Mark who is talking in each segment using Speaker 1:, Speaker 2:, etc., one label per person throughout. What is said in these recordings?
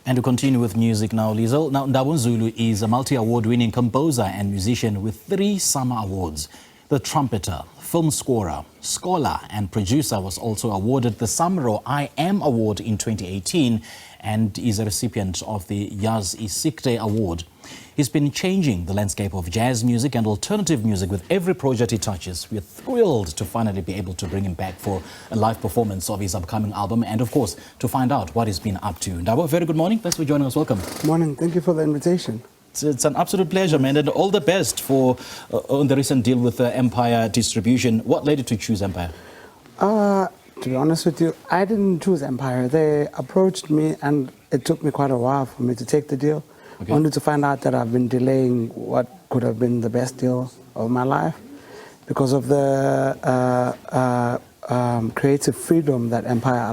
Speaker 1: And to continue with music now, Liesl. Now, Ndabo Zulu is a multi-award-winning composer and musician with 3 SAMRO awards. The trumpeter, film scorer, scholar and producer was also awarded the SAMRO I AM award in 2018 and is a recipient of the Jazz I Sikte award. He's been changing the landscape of jazz music and alternative music with every project he touches. We're thrilled to finally be able to bring him back for a live performance of his upcoming album and, of course, to find out what he's been up to. Ndabo, very good morning. Thanks for joining us. Welcome.
Speaker 2: Good morning. Thank you for the invitation.
Speaker 1: It's an absolute pleasure, man, and all the best for on the recent deal with Empire Distribution. What led you to choose Empire?
Speaker 2: To be honest with you, I didn't choose Empire. They approached me, and it took me quite a while for me to take the deal. Okay. Only to find out that I've been delaying what could have been the best deal of my life because of the creative freedom that Empire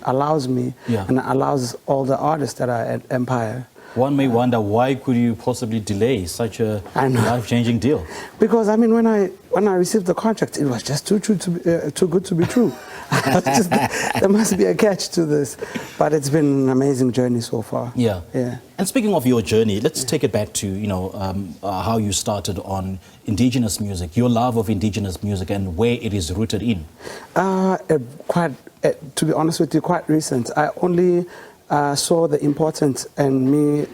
Speaker 2: allows me, and allows all the artists that are at Empire.
Speaker 1: One may wonder, why could you possibly delay such a life-changing deal?
Speaker 2: Because I mean, when I received the contract, it was just too good to be true. There must be a catch to this, but it's been an amazing journey so far.
Speaker 1: Yeah. And speaking of your journey, let's take it back to how you started on Indigenous music, your love of Indigenous music, and where it is rooted in.
Speaker 2: To be honest with you, quite recent. I only saw the importance in me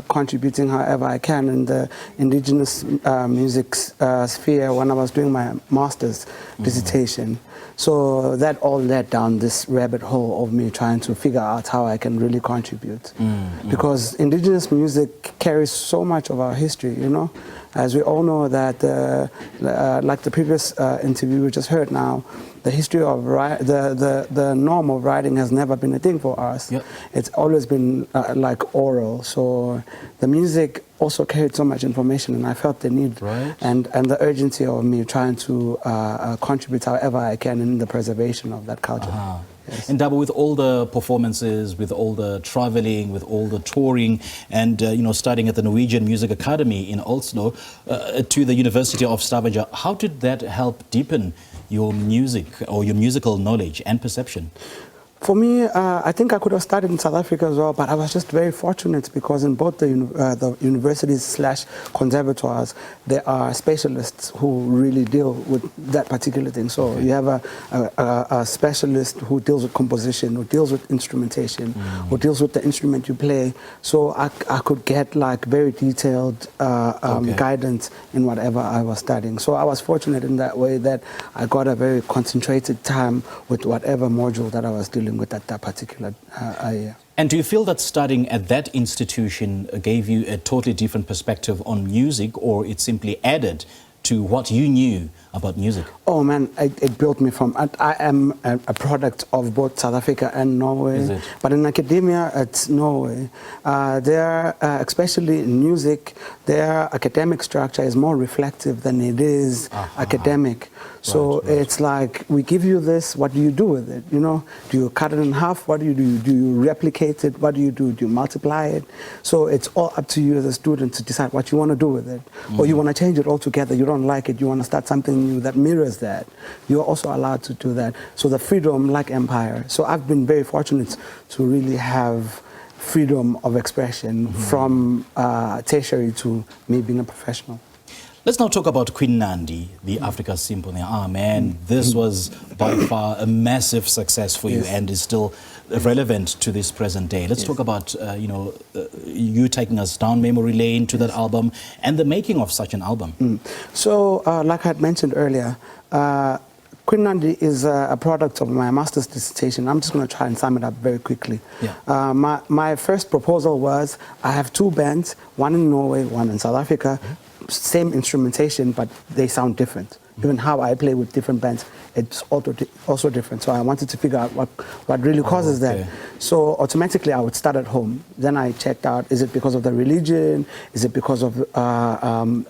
Speaker 2: contributing however I can in the Indigenous music sphere when I was doing my master's dissertation. So that all led down this rabbit hole of me trying to figure out how I can really contribute. Because Indigenous music carries so much of our history, you know. As we all know that, like the previous interview we just heard now, the history of the norm of writing has never been a thing for us. Yep. It's always been like oral. So the music also carried so much information, and I felt the need and the urgency of me trying to contribute however I can in the preservation of that culture. Yes.
Speaker 1: And Ndabo, with all the performances, with all the traveling, with all the touring, and starting at the Norwegian Music Academy in Oslo to the University of Stavanger, how did that help deepen your music or your musical knowledge and perception?
Speaker 2: For me, I think I could have started in South Africa as well, but I was just very fortunate because in both the universities / conservatoires, there are specialists who really deal with that particular thing. So you have a specialist who deals with composition, who deals with instrumentation, who deals with the instrument you play. So I could get like very detailed guidance in whatever I was studying. So I was fortunate in that way that I got a very concentrated time with whatever module that I was dealing with at that particular year.
Speaker 1: And do you feel that studying at that institution gave you a totally different perspective on music, or it simply added to what you knew about music?
Speaker 2: Oh man, it built me from, I am a product of both South Africa and Norway.
Speaker 1: Is it?
Speaker 2: But in academia, it's Norway. Especially in music, their academic structure is more reflective than it is academic. So it's like, we give you this, what do you do with it? You know, do you cut it in half? What do you do? Do you replicate it? What do you do? Do you multiply it? So it's all up to you as a student to decide what you want to do with it. Or you want to change it altogether. You don't like it. You want to start something new that mirrors that. You're also allowed to do that. So the freedom, like Empire. So I've been very fortunate to really have freedom of expression from tertiary to me being a professional.
Speaker 1: Let's now talk about Queen Nandi, the Africa Symphony. Man, this was by far a massive success for you and is still relevant to this present day. Let's talk about, you taking us down memory lane to that album and the making of such an album.
Speaker 2: So, like I had mentioned earlier, Queen Nandi is a product of my master's dissertation. I'm just going to try and sum it up very quickly. My first proposal was, I have 2 bands, one in Norway, one in South Africa, same instrumentation, but they sound different. Even how I play with different bands, it's also different. So I wanted to figure out what really causes that. So automatically I would start at home. Then I checked out, is it because of the religion? Is it because of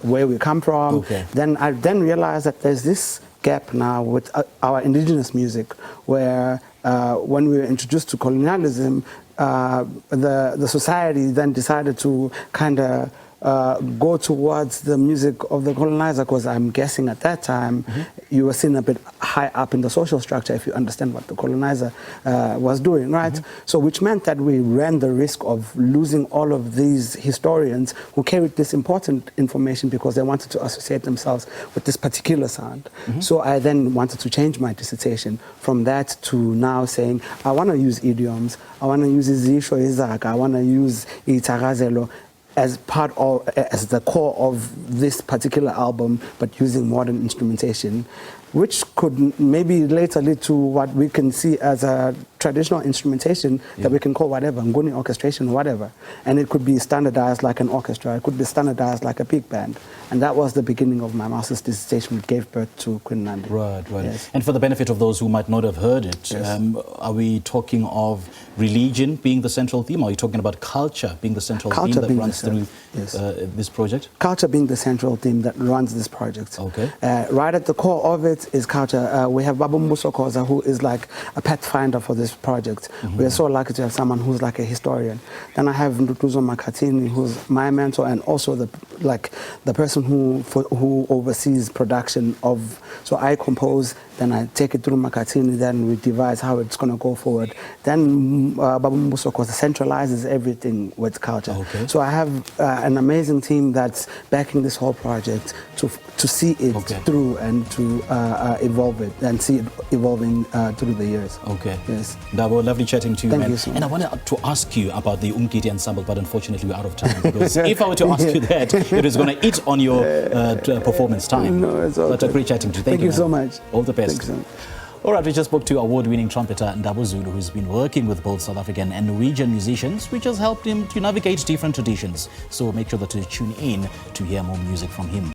Speaker 2: where we come from? Then I realized that there's this gap now with our Indigenous music, where when we were introduced to colonialism, the society then decided to kind of go towards the music of the colonizer, because I'm guessing at that time you were seen a bit high up in the social structure if you understand what the colonizer was doing, right? So which meant that we ran the risk of losing all of these historians who carried this important information because they wanted to associate themselves with this particular sound. So I then wanted to change my dissertation from that to now saying, I want to use idioms, I want to use izisho, izaka, I want to use ithakazelo as part of, as the core of this particular album, but using modern instrumentation, which could maybe later lead to what we can see as a traditional instrumentation that we can call whatever, nguni orchestration, whatever. And it could be standardized like an orchestra, it could be standardized like a big band. And that was the beginning of my master's dissertation, which gave birth to Queen Nandi.
Speaker 1: Right, right.
Speaker 2: Yes.
Speaker 1: And for the benefit of those who might not have heard it, are we talking of religion being the central theme? Or are you talking about culture being the central theme that runs through this project? Culture
Speaker 2: being the central theme that runs this project.
Speaker 1: Okay.
Speaker 2: Right at the core of it is culture. We have Babu Mbuso Khoza, who is like a pathfinder for this project. We are so lucky to have someone who's like a historian. Then I have Ndutuzo Makatini, who's my mentor and also the person who oversees production of. So I compose, then I take it through Makatini, then we devise how it's going to go forward. Then Babu Mbuso Khoza centralizes everything with culture. Okay. So I have an amazing team that's backing this whole project to see it through and to evolve it and see it evolving through the years.
Speaker 1: Okay.
Speaker 2: Yes.
Speaker 1: Ndabo, lovely chatting to you,
Speaker 2: Thank you so much.
Speaker 1: And I wanted to ask you about the Umgidi ensemble, but unfortunately we're out of time. Because if I were to ask you that, it is going to eat on your performance time.
Speaker 2: No, it's all
Speaker 1: But a great chatting to you.
Speaker 2: Thank you so much.
Speaker 1: All the best.
Speaker 2: Thank you so much.
Speaker 1: All right, we just spoke to award-winning trumpeter Ndabo Zulu, who's been working with both South African and Norwegian musicians, which has helped him to navigate different traditions. So make sure that you tune in to hear more music from him.